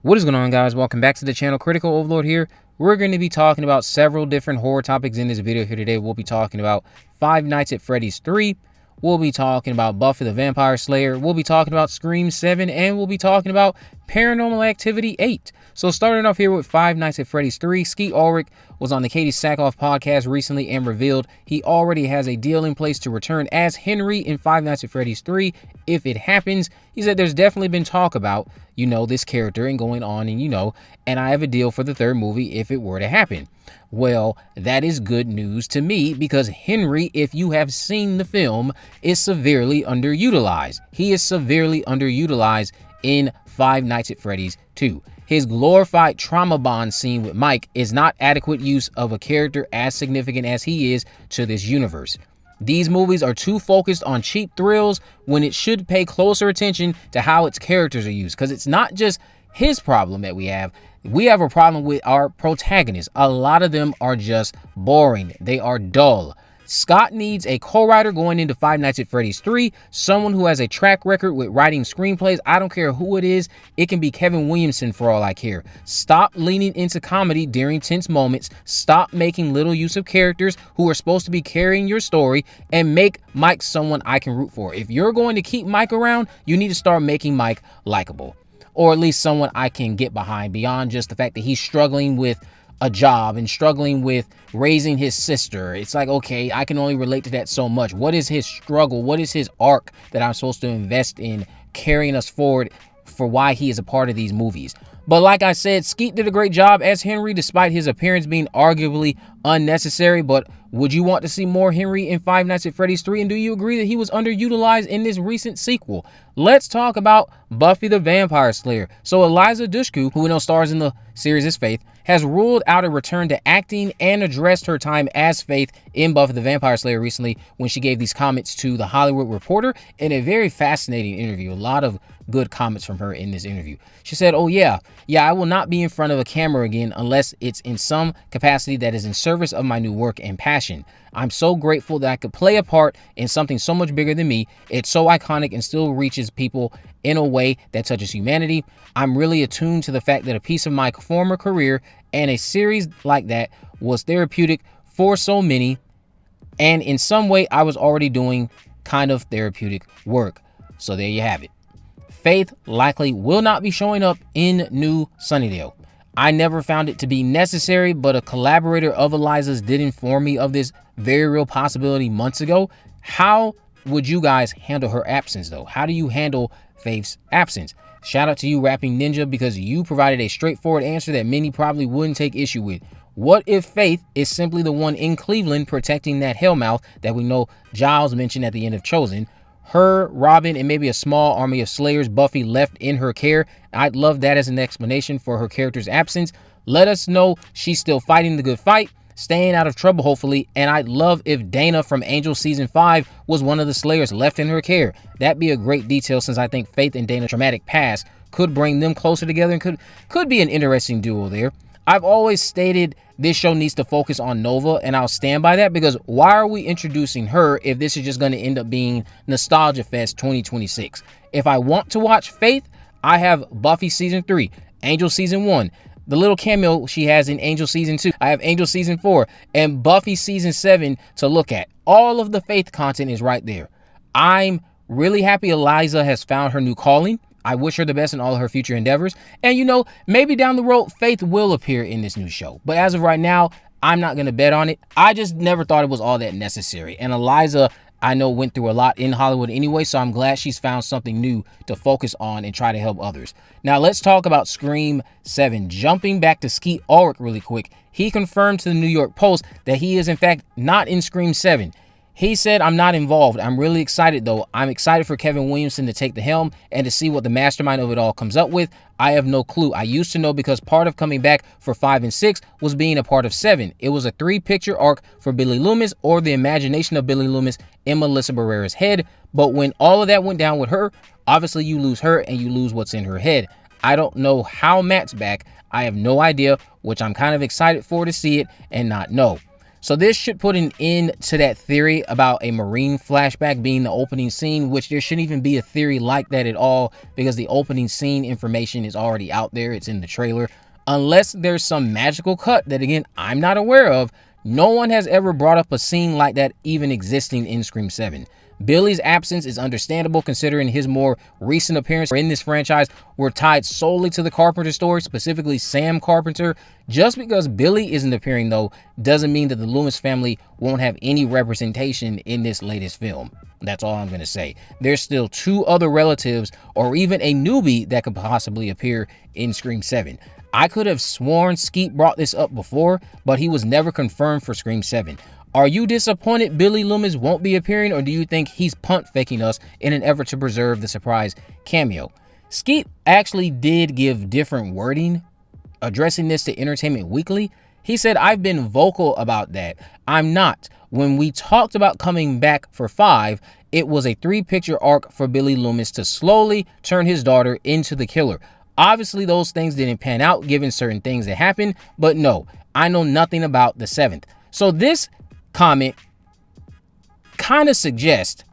What is going on, guys? Welcome back to the channel. Critical Overlord here. We're going to be talking about several different horror topics in this video here today. We'll be talking about Five Nights at Freddy's 3. We'll be talking about Buffy the Vampire Slayer. We'll be talking about Scream 7. And we'll be talking about Paranormal Activity 8. So starting off here with Five Nights at Freddy's 3, Skeet Ulrich was on the Katie Sackhoff podcast recently and revealed he already has a deal in place to return as Henry in Five Nights at Freddy's 3 if it happens. He said there's definitely been talk about, this character and going on and I have a deal for the third movie if it were to happen. Well, that is good news to me because Henry, if you have seen the film, is severely underutilized. He is severely underutilized in Five Nights at Freddy's 2. His glorified trauma bond scene with Mike is not adequate use of a character as significant as he is to this universe. These movies are too focused on cheap thrills when it should pay closer attention to how its characters are used. Because it's not just his problem that we have. We have a problem with our protagonists. A lot of them are just boring. They are dull. Scott needs a co-writer going into Five Nights at Freddy's 3, someone who has a track record with writing screenplays. I don't care who it is. It can be Kevin Williamson for all I care. Stop leaning into comedy during tense moments. Stop making little use of characters who are supposed to be carrying your story and make Mike someone I can root for. If you're going to keep Mike around, you need to start making Mike likable, or at least someone I can get behind beyond just the fact that he's struggling with a job and struggling with raising his sister. It's like, okay, I can only relate to that so much. What is his struggle? What is his arc that I'm supposed to invest in carrying us forward for why he is a part of these movies? But like I said, Skeet did a great job as Henry despite his appearance being arguably unnecessary. But would you want to see more Henry in Five Nights at Freddy's 3? And do you agree that he was underutilized in this recent sequel? Let's talk about Buffy the Vampire Slayer. So Eliza Dushku, who we know stars in the series as Faith, has ruled out a return to acting and addressed her time as Faith in Buffy the Vampire Slayer recently when she gave these comments to The Hollywood Reporter in a very fascinating interview. A lot of good comments from her in this interview. She said, "Oh yeah, I will not be in front of a camera again unless it's in some capacity that is in service of my new work and passion. I'm so grateful that I could play a part in something so much bigger than me. It's so iconic and still reaches people in a way that touches humanity. I'm really attuned to the fact that a piece of my former career and a series like that was therapeutic for so many, and in some way I was already doing kind of therapeutic work." So there you have it. Faith likely will not be showing up in new Sunnydale. I never found it to be necessary, but a collaborator of Eliza's did inform me of this very real possibility months ago. How would you guys handle her absence, though? How do you handle Faith's absence? Shout out to you, Rapping Ninja, because you provided a straightforward answer that many probably wouldn't take issue with. What if Faith is simply the one in Cleveland protecting that hellmouth that we know Giles mentioned at the end of Chosen? Her, Robin, and maybe a small army of slayers Buffy left in her care. I'd love that as an explanation for her character's absence. Let us know she's still fighting the good fight, staying out of trouble hopefully, and I'd love if Dana from Angel Season 5 was one of the slayers left in her care. That'd be a great detail since I think Faith and Dana's traumatic past could bring them closer together and could be an interesting duo there. I've always stated this show needs to focus on Nova, and I'll stand by that because why are we introducing her if this is just going to end up being Nostalgia Fest 2026? If I want to watch Faith, I have Buffy Season 3, Angel Season 1, the little cameo she has in Angel Season 2. I have Angel Season 4 and Buffy Season 7 to look at. All of the Faith content is right there. I'm really happy Eliza has found her new calling. I wish her the best in all of her future endeavors. And maybe down the road, Faith will appear in this new show. But as of right now, I'm not going to bet on it. I just never thought it was all that necessary. And Eliza, I know, went through a lot in Hollywood anyway, so I'm glad she's found something new to focus on and try to help others. Now, let's talk about Scream 7. Jumping back to Skeet Ulrich really quick, he confirmed to the New York Post that he is, in fact, not in Scream 7. He said, "I'm not involved. I'm really excited, though. I'm excited for Kevin Williamson to take the helm and to see what the mastermind of it all comes up with. I have no clue. I used to know because part of coming back for 5 and 6 was being a part of 7. It was a 3-picture arc for Billy Loomis, or the imagination of Billy Loomis in Melissa Barrera's head. But when all of that went down with her, obviously you lose her and you lose what's in her head. I don't know how Matt's back. I have no idea, which I'm kind of excited for to see it and not know." So this should put an end to that theory about a Marine flashback being the opening scene, which there shouldn't even be a theory like that at all, because the opening scene information is already out there. It's in the trailer. Unless there's some magical cut that, again, I'm not aware of, no one has ever brought up a scene like that even existing in Scream 7. Billy's absence is understandable considering his more recent appearances in this franchise were tied solely to the Carpenter story, specifically Sam Carpenter. Just because Billy isn't appearing, though, doesn't mean that the Loomis family won't have any representation in this latest film. That's all I'm going to say. There's still 2 other relatives or even a newbie that could possibly appear in Scream 7. I could have sworn Skeet brought this up before, but he was never confirmed for Scream 7. Are you disappointed Billy Loomis won't be appearing, or do you think he's punt faking us in an effort to preserve the surprise cameo? Skeet actually did give different wording addressing this to Entertainment Weekly. He said, "I've been vocal about that. I'm not. When we talked about coming back for 5, it was a 3-picture arc for Billy Loomis to slowly turn his daughter into the killer. Obviously, those things didn't pan out given certain things that happened, but no, I know nothing about the 7th. So this comment kind of suggests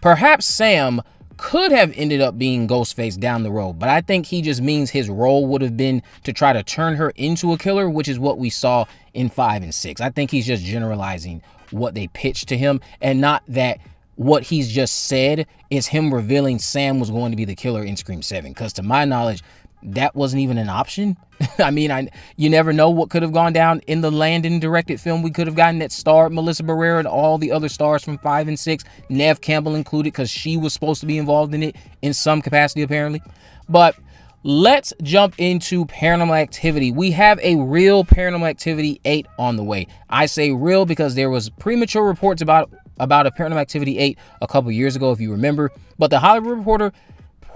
perhaps Sam could have ended up being Ghostface down the road, but I think he just means his role would have been to try to turn her into a killer, which is what we saw in 5 and 6. I think he's just generalizing what they pitched to him, and not that what he's just said is him revealing Sam was going to be the killer in Scream 7, because to my knowledge, that wasn't even an option. I mean, you never know what could have gone down in the Landon directed film we could have gotten that starred Melissa Barrera and all the other stars from 5 and 6, Nev Campbell included, because she was supposed to be involved in it in some capacity apparently. But let's jump into Paranormal Activity. We have a real Paranormal Activity 8 on the way. I say real because there was premature reports about a Paranormal Activity 8 a couple years ago, if you remember. But the Hollywood Reporter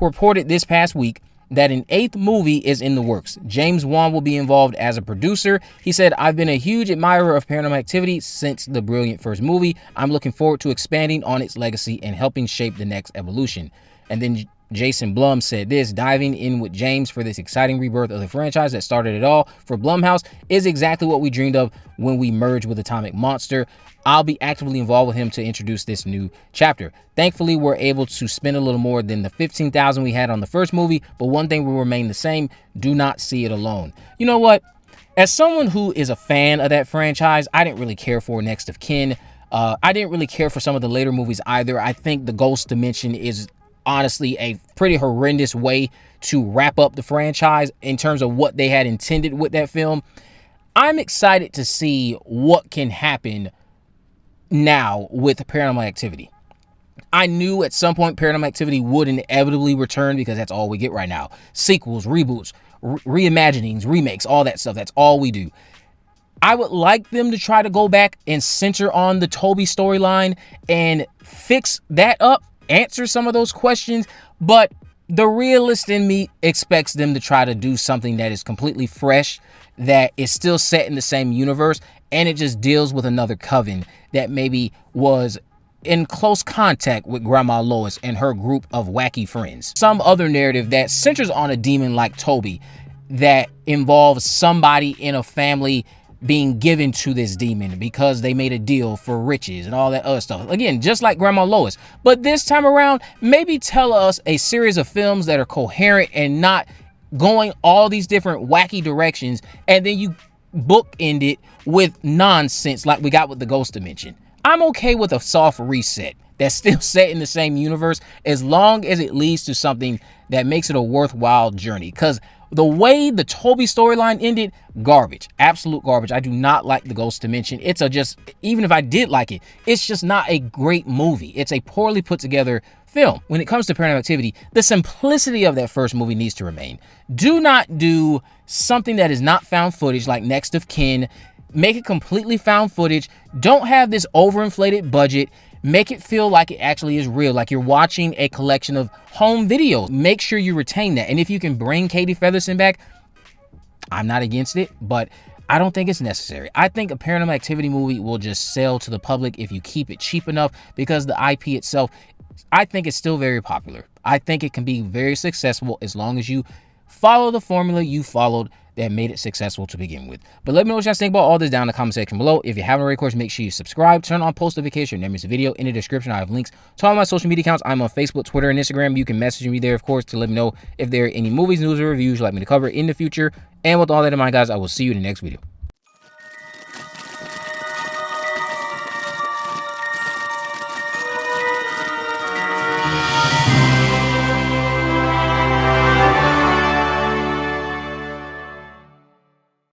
reported this past week that an 8th movie is in the works. James Wan will be involved as a producer. He said, "I've been a huge admirer of Paranormal Activity since the brilliant first movie. I'm looking forward to expanding on its legacy and helping shape the next evolution." And then Jason Blum said this, "Diving in with James for this exciting rebirth of the franchise that started it all for Blumhouse is exactly what we dreamed of when we merged with Atomic Monster. I'll be actively involved with him to introduce this new chapter. Thankfully, we're able to spend a little more than the $15,000 we had on the first movie, but one thing will remain the same: do not see it alone." You know what? As someone who is a fan of that franchise, I didn't really care for Next of Kin. I didn't really care for some of the later movies either. I think the Ghost Dimension is honestly a pretty horrendous way to wrap up the franchise in terms of what they had intended with that film. I'm excited to see what can happen now with Paranormal Activity. I knew at some point Paranormal Activity would inevitably return, because that's all we get right now. Sequels, reboots, reimaginings, remakes, all that stuff. That's all we do. I would like them to try to go back and center on the Toby storyline and fix that up, answer some of those questions, but the realist in me expects them to try to do something that is completely fresh, that is still set in the same universe, and it just deals with another coven that maybe was in close contact with Grandma Lois and her group of wacky friends. Some other narrative that centers on a demon like Toby that involves somebody in a family being given to this demon because they made a deal for riches and all that other stuff. Again, just like Grandma Lois. But this time around, maybe tell us a series of films that are coherent and not going all these different wacky directions, and then you bookend it with nonsense like we got with the Ghost Dimension. I'm okay with a soft reset that's still set in the same universe, as long as it leads to something that makes it a worthwhile journey. Because the way the Toby storyline ended, garbage, absolute garbage. I do not like the Ghost Dimension. It's even if I did like it, it's just not a great movie. It's a poorly put together film. When it comes to Paranormal Activity, the simplicity of that first movie needs to remain. Do not do something that is not found footage like Next of Kin. Make it completely found footage. Don't have this overinflated budget. Make it feel like it actually is real, like you're watching a collection of home videos. Make sure you retain that. And if you can bring Katie Featherston back, I'm not against it, but I don't think it's necessary. I think a Paranormal Activity movie will just sell to the public if you keep it cheap enough, because the IP itself, I think it's still very popular. I think it can be very successful as long as you follow the formula you followed that made it successful to begin with. But let me know what you guys think about all this down in the comment section below. If you haven't already, of course, make sure you subscribe, turn on post notifications, never miss a video. In the description, I have links to all my social media accounts. I'm on Facebook, Twitter, and Instagram. You can message me there, of course, to let me know if there are any movies, news, or reviews you'd like me to cover in the future. And with all that in mind, guys, I will see you in the next video.